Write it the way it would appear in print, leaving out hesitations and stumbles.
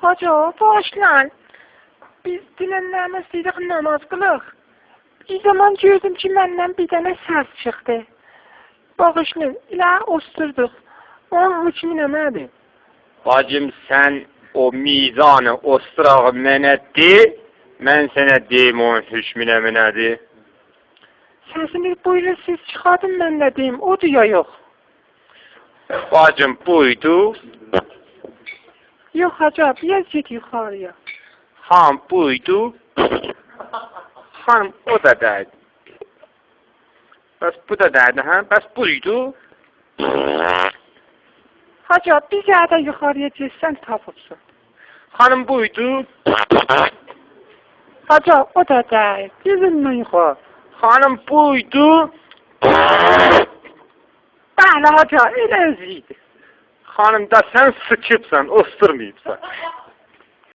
Hoca, başlan. Biz dinlenmemiz istedik, namaz kılıq. Bir zaman gördüm ki, məndən bir dənə səs çıxdı. Bağışlayın, ilə osturduq. Onun hükmü nədir? Bacım, sən o mizanı osturağı mənə de, mən sənə deyim onun hükmü nədir? Səsini buyurun, siz çıxardın, mən də deyim, odur ya yox? Bacım, buydu. Yox, hacı, biraz get yuxarıya. Ham, buydu. Hanım, o da dəydi. Bəs bu da dəydi, hə? Bəs buydu. Hacı, bir zədə yuxarıya getsən tapıbsın. Hanım, buydu. Hacı, o da dəydi. Gözündən yuxarı. Hanım, buydu. Bəli, hacı, elə özüydü. Hanım da sən sıçıbsan, osturmayıbsan.